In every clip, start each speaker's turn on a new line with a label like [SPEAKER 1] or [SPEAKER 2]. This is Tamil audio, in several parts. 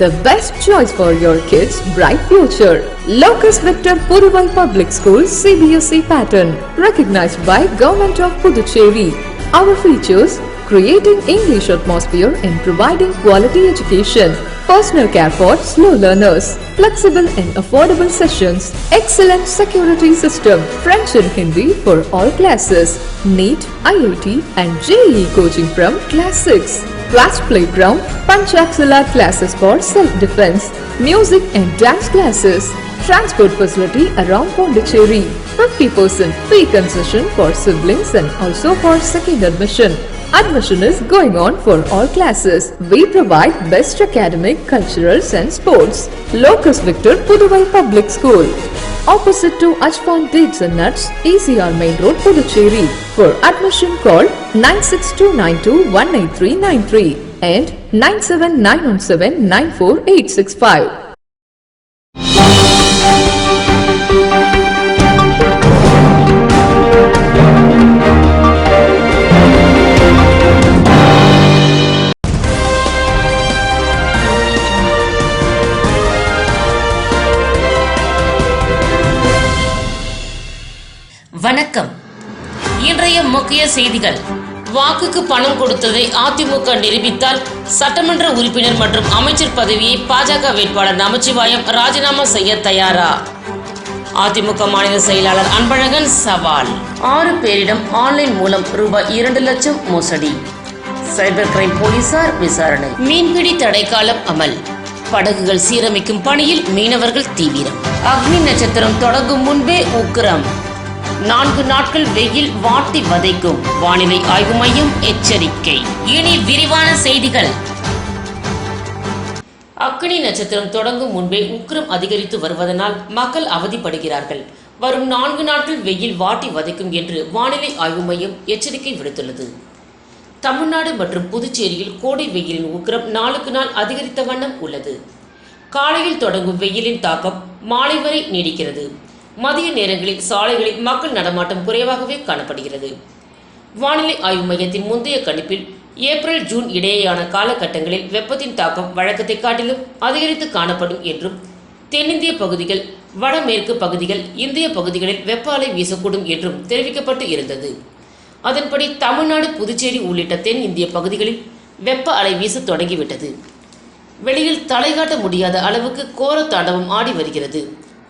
[SPEAKER 1] the best choice for your kids' bright future. Locus Victor Puduvai Public School CBSE pattern, recognized by Government of Puducherry. Our features: creating English atmosphere and providing quality education, personal care for slow learners, flexible and affordable sessions, excellent security system, French and Hindi for all classes, NEET, IIT and JEE coaching from class 6, vast playground, Panchakshala classes for self-defense, music and dance classes, transport facility around Pondicherry, 50% fee concession for siblings and also for second admission. Admission is going on for all classes. We provide best academic, culturals and sports. Locus Victor Puduvai Public School, opposite to Ajpan Dates and Nuts, ECR Main Road, Puducherry. For admission call 9629218393 and 9791794865.
[SPEAKER 2] வணக்கம். இன்றைய முக்கிய செய்திகள். வாக்குக்கு பணம் கொடுத்ததை அதிமுக நிரூபித்தால் சட்டமன்ற உறுப்பினர் மற்றும் அமைச்சர் பதவியை பாஜக வேட்பாளர் நமச்சிவாயம் ராஜினாமா செய்ய தயாரா? அதிமுக மாநில செயலாளர் அன்பழகன் சவால். 6 பேரிடம் ஆன்லைன் மூலம் ரூபாய் 2 லட்சம் மோசடி, சைபர் கிரைம் போலீசார் விசாரணை. மீன்பிடி தடைக்காலம் அமல், படகுகள் சீரமைக்கும் பணியில் மீனவர்கள் தீவிரம். அக்னி நட்சத்திரம் தொடங்கும் முன்பே உக்கிரம், 4 நாட்கள் வெயில் வாட்டி வதைக்கும், வானிலை ஆய்வு மையம் எச்சரிக்கை. இனி விரிவான செய்திகள். அக்னி நட்சத்திரம் தொடங்கும் முன்பே உக்கிரம் அதிகரித்து வருவதனால் மக்கள் அவதிப்படுகிறார்கள். வரும் 4 நாட்கள் வெயில் வாட்டி வதைக்கும் என்று வானிலை ஆய்வு மையம் எச்சரிக்கை விடுத்துள்ளது. தமிழ்நாடு மற்றும் புதுச்சேரியில் கோடை வெயிலின் உக்கிரம் நாளுக்கு நாள் அதிகரித்த வண்ணம் உள்ளது. காலையில் தொடங்கும் வெயிலின் தாக்கம் மாலை வரை நீடிக்கிறது. மதிய நேரங்களில் சாலைகளில் மக்கள் நடமாட்டம் குறைவாகவே காணப்படுகிறது. வானிலை ஆய்வு மையத்தின் முந்தைய கணிப்பில் ஏப்ரல் ஜூன் இடையேயான காலகட்டங்களில் வெப்பத்தின் தாக்கம் வழக்கத்தை காட்டிலும் அதிகரித்து காணப்படும் என்றும், தென்னிந்திய பகுதிகள், வடமேற்கு பகுதிகள், இந்திய பகுதிகளில் வெப்ப அலை வீசக்கூடும் என்றும் தெரிவிக்கப்பட்டு இருந்தது. அதன்படி தமிழ்நாடு, புதுச்சேரி உள்ளிட்ட தென் இந்திய பகுதிகளில் வெப்ப அலை வீச தொடங்கிவிட்டது. வெளியில் தலைகாட்ட முடியாத அளவுக்கு கோர தாண்டவம் ஆடி வருகிறது.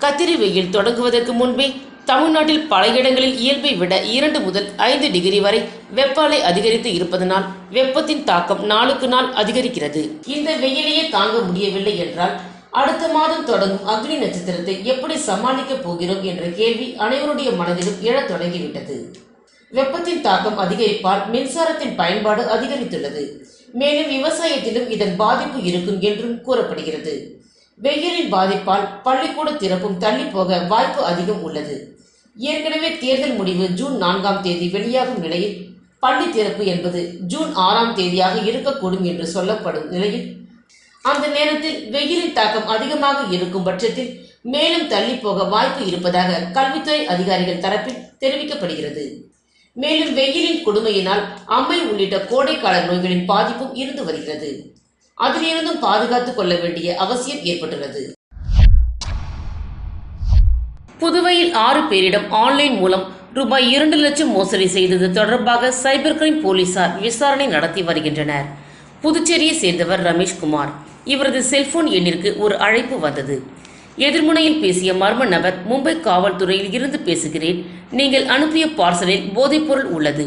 [SPEAKER 2] கத்திரி வெயில் தொடங்குவதற்கு முன்பே தமிழ்நாட்டில் பல இடங்களில் இயல்பை விட 2 முதல் 5 டிகிரி வரை வெப்ப அலை அதிகரித்து இருப்பதனால் வெப்பத்தின் தாக்கம் நாளுக்கு நாள் அதிகரிக்கிறது. இந்த வெயிலையே தாங்க முடியவில்லை என்றால் அடுத்த மாதம் தொடங்கும் அக்னி நட்சத்திரத்தை எப்படி சமாளிக்கப் போகிறோம் என்ற கேள்வி அனைவருடைய மனதிலும் எழத் தொடங்கிவிட்டது. வெப்பத்தின் தாக்கம் அதிகரிப்பால் மின்சாரத்தின் பயன்பாடு அதிகரித்துள்ளது. மேலும் விவசாயத்திலும் இதன் பாதிப்பு இருக்கும் என்றும் கூறப்படுகிறது. வெயிலின் பாதிப்பால் பள்ளிக்கூட திறப்பும் தள்ளி போக வாய்ப்பு அதிகம் உள்ளது. ஏற்கனவே தேர்தல் முடிவு ஜூன் 4ஆம் தேதி வெளியாகும் நிலையில் பள்ளி திறப்பு என்பது ஜூன் 6ஆம் தேதியாக இருக்கக்கூடும் என்று சொல்லப்படும் நிலையில் அந்த நேரத்தில் வெயிலின் தாக்கம் அதிகமாக இருக்கும் பட்சத்தில் மேலும் தள்ளி போக வாய்ப்பு இருப்பதாக கல்வித்துறை அதிகாரிகள் தரப்பில் தெரிவிக்கப்படுகிறது. மேலும் வெயிலின் கொடுமையினால் அம்மை உள்ளிட்ட கோடைக்கால நோய்களின் பாதிப்பும் இருந்து வருகிறது. அதிலிருந்தும் பாதுகாத்துக் கொள்ள வேண்டிய அவசியம் ஏற்பட்டுள்ளது. புதுவையில் 6 பேரிடம் ஆன்லைன் மூலம் ரூபாய் 2 லட்சம் மோசடி செய்தது தொடர்பாக சைபர் கிரைம் போலீசார் விசாரணை நடத்தி வருகின்றனர். புதுச்சேரியை சேர்ந்தவர் ரமேஷ்குமார். இவரது செல்போன் எண்ணிற்கு ஒரு அழைப்பு வந்தது. எதிர்முனையில் பேசிய மர்ம நபர், மும்பை காவல்துறையில் இருந்து பேசுகிறேன், நீங்கள் அனுப்பிய பார்சலில் போதைப்பொருள் உள்ளது,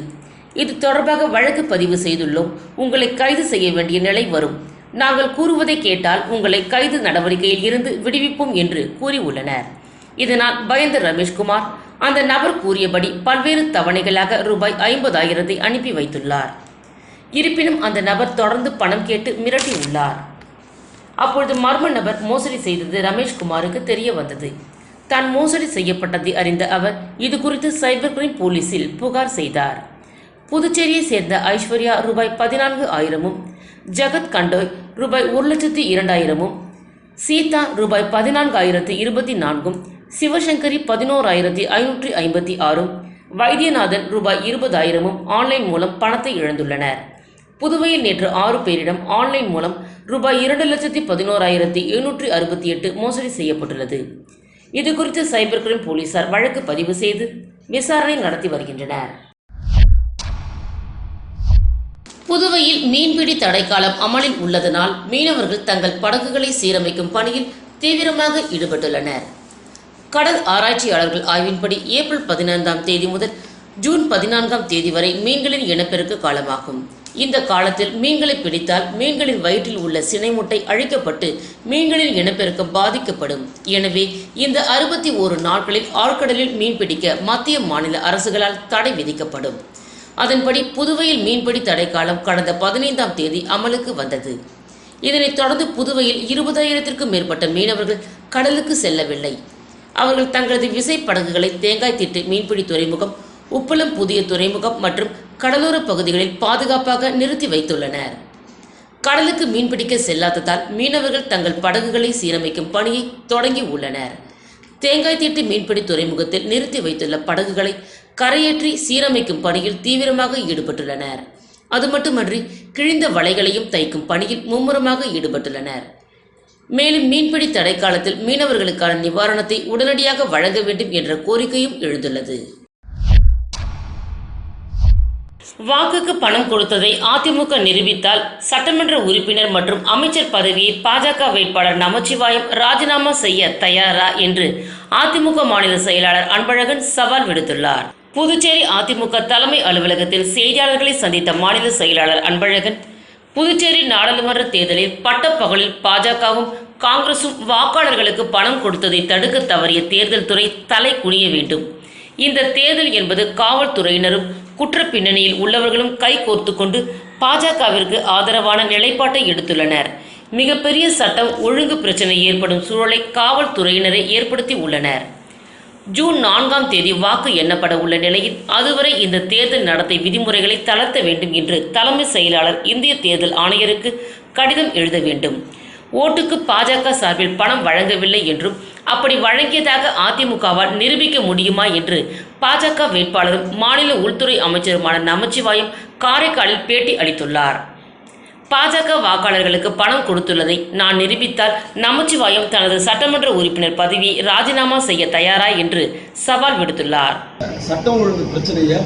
[SPEAKER 2] இது தொடர்பாக வழக்கு பதிவு செய்துள்ளோம், உங்களை கைது செய்ய வேண்டிய நிலை வரும், நாங்கள் கூறுவதை கேட்டால் உங்களை கைது நடவடிக்கையில் இருந்து விடுவிப்போம் என்று கூறியுள்ளனர். இதனால் பயந்த ரமேஷ்குமார் அந்த நபர் கூறியபடி பல்வேறு தவணைகளாக ரூபாய் 50,000 அனுப்பி வைத்துள்ளார். இருப்பினும் அந்த நபர் தொடர்ந்து பணம் கேட்டு மிரட்டியுள்ளார். அப்பொழுது மர்ம நபர் மோசடி செய்தது ரமேஷ்குமாருக்கு தெரிய வந்தது. தான் மோசடி செய்யப்பட்டதை அறிந்த அவர் இது குறித்து சைபர் கிரைம் போலீசில் புகார் செய்தார். புதுச்சேரியை சேர்ந்த ஐஸ்வர்யா ரூபாய் 14,000, ஜகத் கண்டோய் ரூபாய் 1,02,000, சீதா ரூபாய் 14,024, சிவசங்கரி 11,556, வைத்தியநாதன் ரூபாய் 20,000 ஆன்லைன் மூலம் பணத்தை இழந்துள்ளனர். புதுவையில் நேற்று 6 பேரிடம் ஆன்லைன் மூலம் ரூபாய் 2,11,768 மோசடி செய்யப்பட்டுள்ளது. இதுகுறித்து சைபர் கிரைம் போலீசார் வழக்கு பதிவு செய்து விசாரணை நடத்தி வருகின்றனர். புதுவையில் மீன்பிடி தடைக்காலம் அமலில் உள்ளதனால் மீனவர்கள் தங்கள் படகுகளை சீரமைக்கும் பணியில் தீவிரமாக ஈடுபட்டுள்ளனர். கடல் ஆராய்ச்சியாளர்கள் ஆய்வின்படி ஏப்ரல் 15ஆம் தேதி முதல் ஜூன் 14ஆம் தேதி வரை மீன்களின் இனப்பெருக்க காலமாகும். இந்த காலத்தில் மீன்களை பிடித்தால் மீன்களின் வயிற்றில் உள்ள சினை முட்டை அழிக்கப்பட்டு மீன்களின் இனப்பெருக்கம் பாதிக்கப்படும். எனவே இந்த 61 நாட்களில் ஆழ்கடலில் மீன்பிடிக்க மத்திய மாநில அரசுகளால் தடை விதிக்கப்படும். அதன்படி புதுவையில் மீன்பிடி தடைக்காலம் கடந்த 15ஆம் தேதி அமலுக்கு வந்தது. இதனைத் தொடர்ந்து புதுவையில் 20,000க்கும் மேற்பட்ட மீனவர்கள் கடலுக்கு செல்லவில்லை. அவர்கள் தங்களது விசைப்படகுகளை தேங்காய்த்திட்டு மீன்பிடி துறைமுகம், உப்பளம் புதிய துறைமுகம் மற்றும் கடலோர பகுதிகளில் பாதுகாப்பாக நிறுத்தி வைத்துள்ளனர். கடலுக்கு மீன்பிடிக்க செல்லாததால் மீனவர்கள் தங்கள் படகுகளை சீரமைக்கும் பணியை தொடங்கி உள்ளனர். தேங்காய்த்திட்டு மீன்பிடி துறைமுகத்தில் நிறுத்தி வைத்துள்ள படகுகளை கரையேற்றி சீரமைக்கும் பணியில் தீவிரமாக ஈடுபட்டுள்ளனர். அது மட்டுமன்றி கிழிந்த வலைகளையும் தைக்கும் பணியில் மும்முரமாக ஈடுபட்டுள்ளனர். மேலும் மீன்பிடி தடைக்காலத்தில் மீனவர்களுக்கான நிவாரணத்தை உடனடியாக வழங்க வேண்டும் என்ற கோரிக்கையும் எழுந்துள்ளது. வாக்குக்கு பணம் கொடுத்ததை அதிமுக நிரூபித்தால் சட்டமன்ற உறுப்பினர் மற்றும் அமைச்சர் பதவியை பாஜக வேட்பாளர் நமச்சிவாயம் ராஜினாமா செய்ய தயாரா என்று அதிமுக மாநில செயலாளர் அன்பழகன் சவால் விடுத்துள்ளார். புதுச்சேரி அதிமுக தலைமை அலுவலகத்தில் செய்தியாளர்களை சந்தித்த மாநில செயலாளர் அன்பழகன், புதுச்சேரி நாடாளுமன்ற தேர்தலில் பட்டப்பகலில் பாஜகவும் காங்கிரசும் வாக்காளர்களுக்கு பணம் கொடுத்ததை தடுக்க தவறிய தேர்தல் துறை தலை குனிய வேண்டும். இந்த தேர்தல் என்பது காவல்துறையினரும் குற்ற பின்னணியில் உள்ளவர்களும் கை கோர்த்து கொண்டு பாஜகவிற்கு ஆதரவான நிலைப்பாட்டை எடுத்துள்ளனர். மிகப்பெரிய சட்டம் ஒழுங்கு பிரச்சனை ஏற்படும் சூழலை காவல்துறையினரை ஏற்படுத்தி உள்ளனர். ஜூன் 4ஆம் தேதி வாக்கு எண்ணப்பட உள்ள நிலையில் அதுவரை இந்த தேர்தல் நடத்தை விதிமுறைகளை தளர்த்த வேண்டும் என்று தலைமை செயலாளர் இந்திய தேர்தல் ஆணையருக்கு கடிதம் எழுத வேண்டும். ஓட்டுக்கு பாஜக சார்பில் பணம் வழங்கவில்லை என்றும் அப்படி வழங்கியதாக அதிமுகவால் நிரூபிக்க முடியுமா என்று பாஜக வேட்பாளரும் மாநில உள்துறை அமைச்சருமான நமச்சிவாயம் காரைக்காலில் பேட்டி அளித்துள்ளார். பாஜக வாக்காளர்களுக்கு பணம் கொடுத்துள்ளதை நான் நிரூபித்தால் நமச்சிவாயம் தனது சட்டமன்ற உறுப்பினர் பதவியை ராஜினாமா செய்ய தயாரா என்று சவால் விடுத்துள்ளார்.
[SPEAKER 3] சட்டம் ஒழுங்கு பிரச்சனையை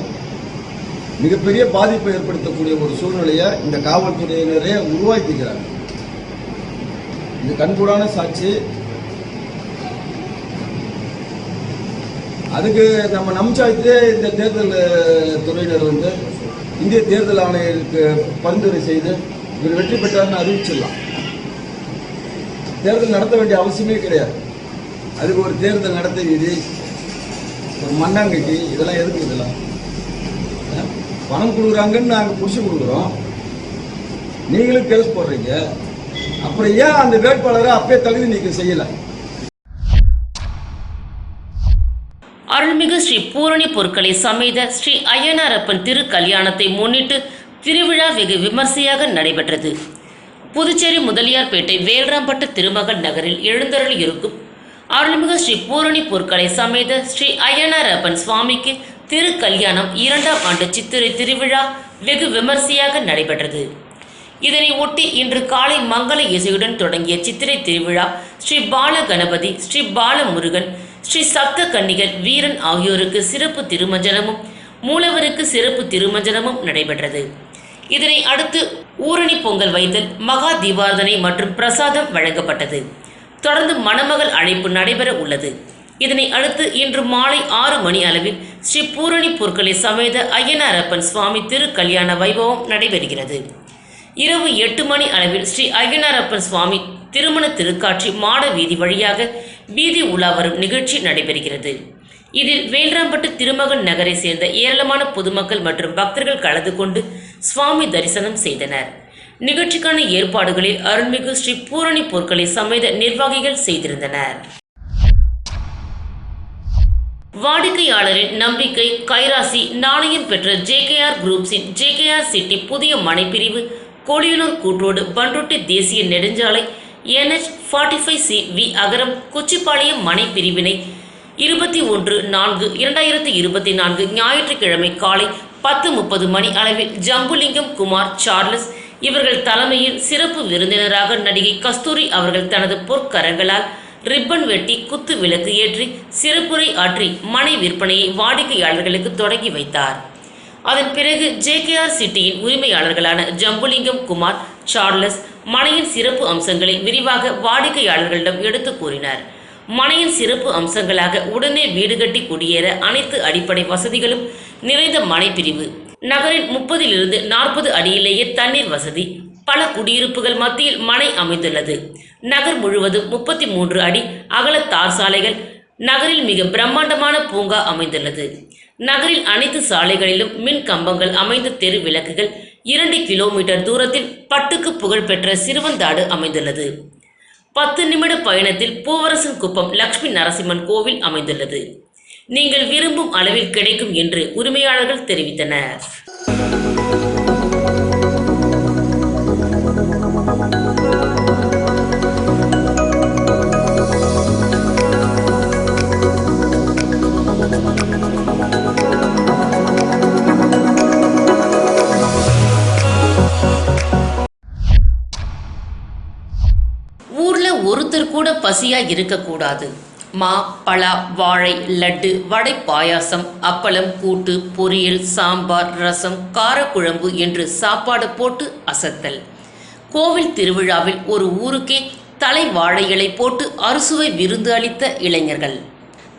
[SPEAKER 3] மிகப்பெரிய பாதிப்பை ஏற்படுத்தக்கூடிய ஒரு சூழ்நிலையை இந்த காவல்துறையினரே உருவாக்கிக்கிறாங்க. இது கண்கூடான சாட்சி. அதுக்கு நம்ம நமச்சிவாயத்திலே இந்த தேர்தல் துறையினர் இந்திய தேர்தல் ஆணையருக்கு பரிந்துரை செய்து இவர் வெற்றி பெற்றார்னு அறிவிச்சிடலாம். தேர்தல் நடத்த வேண்டிய அவசியமே கிடையாது. அதுக்கு ஒரு தேர்தல் நடத்தை விதி, ஒரு மண்ணாங்கட்டி, இதெல்லாம் எதுக்கு? இதெல்லாம் பணம் கொடுக்குறாங்கன்னு நாங்கள் பிடிச்சி கொடுக்குறோம், நீங்களும் கேஸ் போடுறீங்க. அப்புறம் ஏன் அந்த வேட்பாளரை அப்பயே தகுதி நீக்கம் செய்யல?
[SPEAKER 2] அருள்மிகு ஸ்ரீ பூரணி பொற்களை சமேத ஸ்ரீ அய்யனாரப்பன் திரு கல்யாணத்தை முன்னிட்டு திருவிழா வெகு விமர்சையாக நடைபெற்றது. புதுச்சேரி முதலியார்பேட்டை வேல்ராம்பட்டு திருமகள் நகரில் எழுந்தருளி இருக்கும் அருள்மிகு ஸ்ரீ பூரணி பொற்களை சமேத ஸ்ரீ அய்யனாரப்பன் சுவாமிக்கு திரு கல்யாணம் 2ஆம் ஆண்டு சித்திரை திருவிழா வெகு விமர்சையாக நடைபெற்றது. இதனை ஒட்டி இன்று காலை மங்கள இசையுடன் தொடங்கிய சித்திரை திருவிழா ஸ்ரீ பால கணபதி, ஸ்ரீ பால முருகன், ஸ்ரீ சப்த கன்னிகள் வீரன் ஆகியோருக்கு சிறப்பு திருமஞ்சனமும் மூலவருக்கு சிறப்பு திருமஞ்சனமும் நடைபெற்றது. இதனை அடுத்து ஊரணி பொங்கல் வைத்தல், மகா தீபாரதனை மற்றும் பிரசாதம் வழங்கப்பட்டது. தொடர்ந்து மணமகள் அழைப்பு நடைபெற உள்ளது. இதனை அடுத்து இன்று மாலை 6 மணி அளவில் ஸ்ரீ பூரணி பொற்களை சமேத அய்யனாரப்பன் சுவாமி திரு கல்யாண வைபவம் நடைபெறுகிறது. இரவு 8 மணி அளவில் ஸ்ரீ அய்யனாரப்பன் சுவாமி திருமண திருக்காட்சி மாட வீதி வழியாக வீதி உலா வரும் நிகழ்ச்சி நடைபெறுகிறது. இதில் வேல்ராம்பட்டு திருமகன் நகரை சேர்ந்த ஏராளமான பொதுமக்கள் மற்றும் பக்தர்கள் கலந்து கொண்டு சுவாமி தரிசனம் செய்தனர். நிகழ்ச்சிக்கான ஏற்பாடுகளில் அருள்மிகு ஸ்ரீ பூரணி பொற்களை சமேத நிர்வாகிகள் செய்திருந்தனர். வாடிக்கையாளரின் நம்பிக்கை கைராசி நாணயம் பெற்ற JKR குரூப்ஸின் JKR சிட்டி புதிய மனைப்பிரிவு கோழியனூர் கூட்ரோடு பண்ருட்டி தேசிய நெடுஞ்சாலை NH45C வி அகரம் குச்சிப்பாளையம் மனை பிரிவினை 21/4/2024 ஞாயிற்றுக்கிழமை காலை 10:30 மணி அளவில் ஜம்புலிங்கம், குமார், சார்லஸ் இவர்கள் தலைமையில் சிறப்பு விருந்தினராக நடிகை கஸ்தூரி அவர்கள் தனது பொற்கரங்களால் ரிப்பன் வெட்டி குத்து விளக்கு ஏற்றி சிறப்புரை ஆற்றி மனை விற்பனையை வாடிக்கையாளர்களுக்கு தொடங்கி வைத்தார். அதன் பிறகு JKR சிட்டியின் உரிமையாளர்களான ஜம்புலிங்கம், குமார், சார்லஸ் மனையின் சிறப்பு அம்சங்களை விரிவாக வாடிக்கையாளர்களிடம் எடுத்து கூறினார். மனையின் சிறப்பு அம்சங்களாக உடனே வீடு கட்டி குடியேற அனைத்து அடிப்படை வசதிகளும் நிறைந்த மனை பிரிவு, நகரின் 30 to 40 அடியிலேயே தண்ணீர் வசதி, பல குடியிருப்புகள் மத்தியில் மனை அமைந்துள்ளது. நகர் முழுவதும் 33 அடி அகல தார் சாலைகள், நகரில் மிக பிரம்மாண்டமான பூங்கா அமைந்துள்ளது. நகரில் அனைத்து சாலைகளிலும் மின் கம்பங்கள் அமைந்த தெரு விளக்குகள், 2 கிலோமீட்டர் தூரத்தில் பட்டுக்கு புகழ்பெற்ற சிறுவந்தாடு அமைந்துள்ளது. 10 நிமிட பயணத்தில் பூவரசன் குப்பம் லட்சுமி நரசிம்மன் கோவில் அமைந்துள்ளது. நீங்கள் விரும்பும் அளவில் கிடைக்கும் என்று உரிமையாளர்கள் தெரிவித்தனர். ஊர்ல ஒருத்தர் கூட பசியா இருக்கக்கூடாது. மா, பலா, வாழை, லட்டு, வடை, பாயாசம், அப்பளம், கூட்டு, பொரியல், சாம்பார், ரசம், காரக்குழம்பு என்று சாப்பாடு போட்டு அசத்தல். கோவில் திருவிழாவில் ஒரு ஊருக்கே தலை வாழை இலை போட்டு அறுசுவை விருந்து அளித்த இளைஞர்கள்.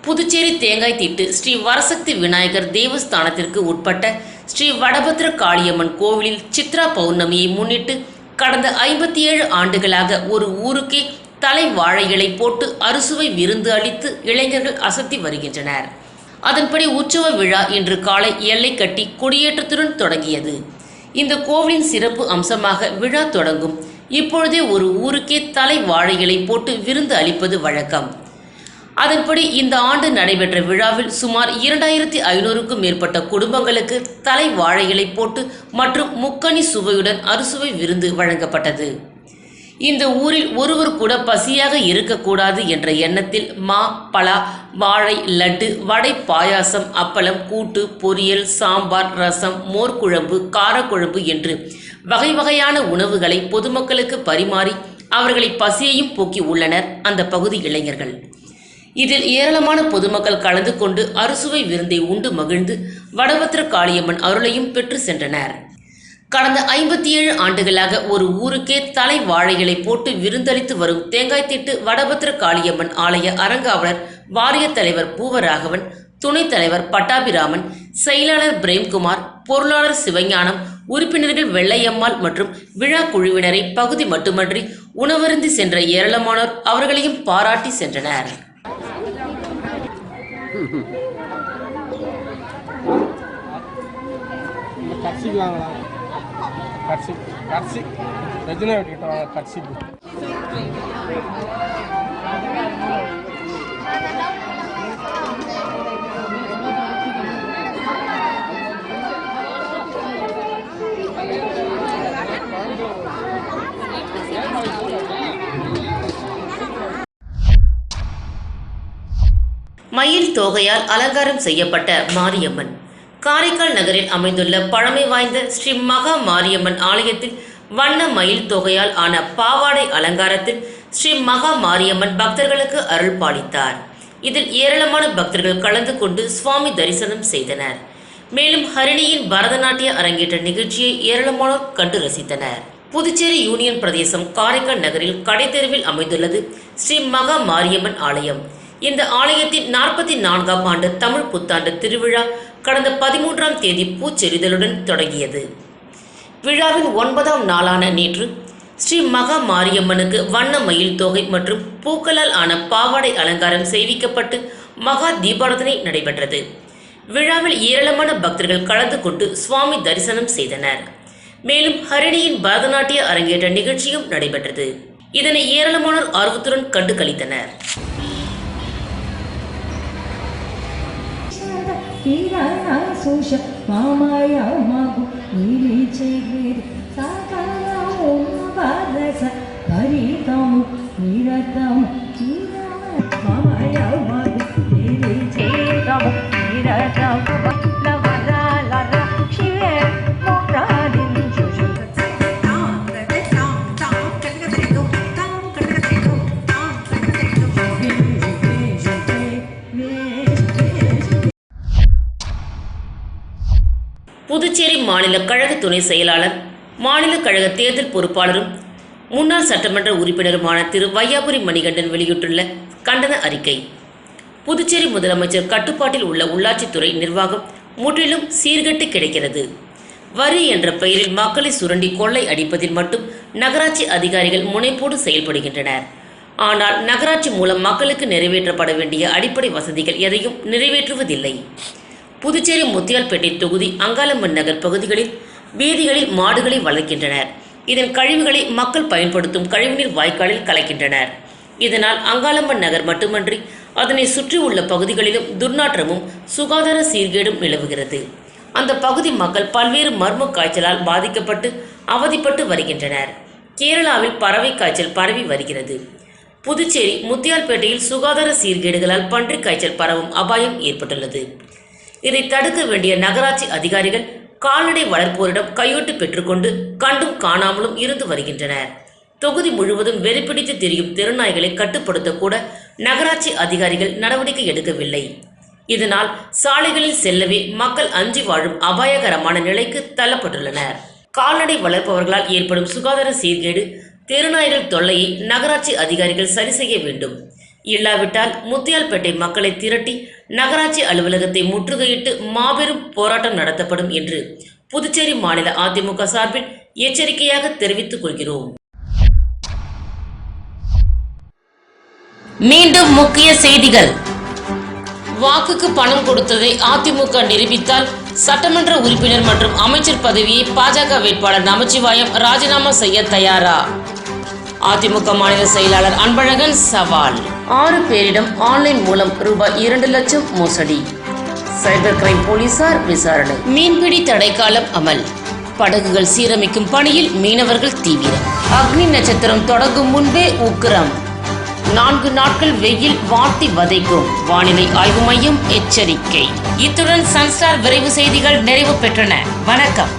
[SPEAKER 2] புதுச்சேரி தேங்காய் திட்டு ஸ்ரீ வரசக்தி விநாயகர் தேவஸ்தானத்திற்கு உட்பட்ட ஸ்ரீ வடபத்ர காளியம்மன் கோவிலில் சித்ரா பௌர்ணமியை முன்னிட்டு கடந்த 57 ஆண்டுகளாக ஒரு ஊருக்கே தலை வாழை இலை போட்டு அறுசுவை விருந்து அளித்து இளைஞர்கள் அசத்தி வருகின்றனர். அதன்படி உற்சவ விழா இன்று காலை எல்லை கட்டி கொடியேற்றத்துடன் தொடங்கியது. இந்த கோவிலின் சிறப்பு அம்சமாக விழா தொடங்கும் இப்பொழுதே ஒரு ஊருக்கே தலை வாழை இலை போட்டு விருந்து அளிப்பது வழக்கம். அதன்படி இந்த ஆண்டு நடைபெற்ற விழாவில் சுமார் 2500க்கும் மேற்பட்ட குடும்பங்களுக்கு தலை வாழை இலை போட்டு மற்றும் முக்கணி சுவையுடன் அறுசுவை விருந்து வழங்கப்பட்டது. இந்த ஊரில் ஒருவர் கூட பசியாக இருக்கக்கூடாது என்ற எண்ணத்தில் மா, பலா, வாழை, லட்டு, வடை, பாயாசம், அப்பளம், கூட்டு, பொரியல், சாம்பார், ரசம், மோர்குழம்பு, காரக்குழம்பு என்று வகை வகையான உணவுகளை பொதுமக்களுக்கு பரிமாறி அவர்களை பசியையும் போக்கி உள்ளனர் அந்த பகுதி இளைஞர்கள். இதில் ஏராளமான பொதுமக்கள் கலந்து கொண்டு அறுசுவை விருந்தை உண்டு மகிழ்ந்து வடபத்ர காளியம்மன் அருளையும் பெற்று சென்றனர். கடந்த 57 ஆண்டுகளாக ஒரு ஊருக்கே தலை வாழைகளை போட்டு விருந்தளித்து வரும் தேங்காய்த்திட்டு வடபத்ர காளியம்மன் ஆலய அறங்காவலர் வாரிய தலைவர் பூவராகவன், துணைத் தலைவர் பட்டாபிராமன், செயலாளர் பிரேம்குமார், பொருளாளர் சிவஞானம், உறுப்பினர்கள் வெள்ளையம்மாள் மற்றும் விழா குழுவினரை பகுதி மட்டுமன்றி உணவருந்தி சென்ற ஏராளமானோர் அவர்களையும் பாராட்டி சென்றனர். மயில் தோகையால் அலங்காரம் செய்யப்பட்ட மாரியம்மன். காரைக்கால் நகரில் அமைந்துள்ள பழமை வாய்ந்த ஸ்ரீ மகா மாரியம்மன் ஆலயத்தில் வண்ண மயில் தொகையால் ஆன பாவாடை அலங்காரத்தில் ஸ்ரீ மகா மாரியம்மன் பக்தர்களுக்கு அருள் பாலித்தார். இதில் ஏராளமான பக்தர்கள் கலந்து கொண்டு சுவாமி தரிசனம் செய்தனர். மேலும் ஹரிணியின் பரதநாட்டிய அரங்கேற்ற நிகழ்ச்சியை ஏராளமானோர் கண்டு ரசித்தனர். புதுச்சேரி யூனியன் பிரதேசம் காரைக்கால் நகரில் கடைத்தெருவில் அமைந்துள்ளது ஸ்ரீ மகா மாரியம்மன் ஆலயம். இந்த ஆலயத்தின் 44ஆம் ஆண்டு தமிழ் புத்தாண்டு திருவிழா கடந்த 13ஆம் தேதி பூச்செறிதலுடன் தொடங்கியது. விழாவின் 9ஆம் நாளான நேற்று ஸ்ரீ மகா மாரியம்மனுக்கு வண்ண மயில் தொகை மற்றும் பூக்களால் ஆன பாவாடை அலங்காரம் செய்விக்கப்பட்டு மகா தீபாராதனை நடைபெற்றது. விழாவில் ஏராளமான பக்தர்கள் கலந்து கொண்டு சுவாமி தரிசனம் செய்தனர். மேலும் ஹரிணியின் பரதநாட்டிய அரங்கேற்ற நிகழ்ச்சியும் நடைபெற்றது. இதனை ஏராளமானோர் ஆர்வத்துடன் கண்டு களித்தனர்.
[SPEAKER 4] Suja mamaya magu nili chegiri sakala vadasa paritamu niratamu mamaya magu nili chegiri niratamu lavara lara
[SPEAKER 2] மாநில கழக துணை செயலாளர், மாநில கழக தேர்தல் பொறுப்பாளரும் முன்னாள் சட்டமன்ற உறுப்பினருமான திரு வையாபுரி மணிகண்டன் வெளியிட்டுள்ள கண்டன அறிக்கை. புதுச்சேரி முதலமைச்சர் கட்டுப்பாட்டில் உள்ள உள்ளாட்சித்துறை நிர்வாகம் முற்றிலும் சீர்கெட்டு கிடைக்கிறது. வரி என்ற பெயரில் மக்களை சுரண்டி கொள்ளை அடிப்பதில் மட்டும் நகராட்சி அதிகாரிகள் முனைப்போடு செயல்படுகின்றனர். ஆனால் நகராட்சி மூலம் மக்களுக்கு நிறைவேற்றப்பட வேண்டிய அடிப்படை வசதிகள் எதையும் நிறைவேற்றுவதில்லை. புதுச்சேரி முத்தியால்பேட்டை தொகுதி அங்காளம்மன் நகர் பகுதிகளில் வீதிகளில் மாடுகளை வளர்க்கின்றனர். இதன் கழிவுகளை மக்கள் பயன்படுத்தும் கழிவுநீர் வாய்க்காலில் கலக்கின்றனர். இதனால் அங்காளம்மன் நகர் மட்டுமன்றி அதனை சுற்றி உள்ள பகுதிகளிலும் துர்நாற்றமும் சுகாதார சீர்கேடும் நிலவுகிறது. அந்த பகுதி மக்கள் பல்வேறு மர்ம காய்ச்சலால் பாதிக்கப்பட்டு அவதிப்பட்டு வருகின்றனர். கேரளாவில் பறவை காய்ச்சல் பரவி வருகிறது. புதுச்சேரி முத்தியால்பேட்டையில் சுகாதார சீர்கேடுகளால் பன்றிக் காய்ச்சல் பரவும் அபாயம் ஏற்பட்டுள்ளது. இதை தடுக்க வேண்டிய நகராட்சி அதிகாரிகள் கால்நடை வளர்ப்போரிடம் கையூட்டு பெற்றுக்கொண்டு கண்டும் காணாமலும் இருந்து வருகின்றனர். தொகுதி முழுவதும் வெறிப்பிடித்து திரியும் தெருநாய்களை கட்டுப்படுத்த கூட நகராட்சி அதிகாரிகள் நடவடிக்கை எடுக்கவில்லை. இதனால் சாலைகளில் செல்லவே மக்கள் அஞ்சி வாழும் அபாயகரமான நிலைக்கு தள்ளப்பட்டுள்ளனர். கால்நடை வளர்ப்பவர்களால் ஏற்படும் சுகாதார சீர்கேடு, தெருநாய்கள் தொல்லையை நகராட்சி அதிகாரிகள் சரி செய்ய வேண்டும். இல்லாவிட்டால் முத்தியால்பேட்டை மக்களை திரட்டி நகராட்சி அலுவலகத்தை முற்றுகையிட்டு மாபெரும் போராட்டம் நடத்தப்படும் என்று புதுச்சேரி மாநில அதிமுக சார்பில் எச்சரிக்கையாக தெரிவித்துக் கொள்கிறோம். மீண்டும் முக்கிய செய்திகள். வாக்குக்கு பணம் கொடுத்ததை அதிமுக நிரூபித்தால் சட்டமன்ற உறுப்பினர் மற்றும் அமைச்சர் பதவியை பாஜக வேட்பாளர் நமச்சிவாயம் ராஜினாமா செய்ய தயாரா? அதிமுக மாநில செயலாளர் அன்பழகன் சவால். 6 பேரிடம் ஆன்லைன் மூலம் ரூபாய் 2 லட்சம் மோசடி. சைபர் கிரைம் போலீசார் விசாரணை. மீன்பிடி தடைக்காலம் அமல். படகுகள் சீரமைக்கும் பணியில் மீனவர்கள் தீவிரம். அக்னி நட்சத்திரம் தொடங்கும் முன்பே உக்கிரம். 4 நாட்கள் வெயில் வாட்டி வதைக்கும். வானிலை ஆய்வு மையம் எச்சரிக்கை. இத்துடன் சன்ஸ்டார் விரைவு செய்திகள் நிறைவு பெற்றன. வணக்கம்.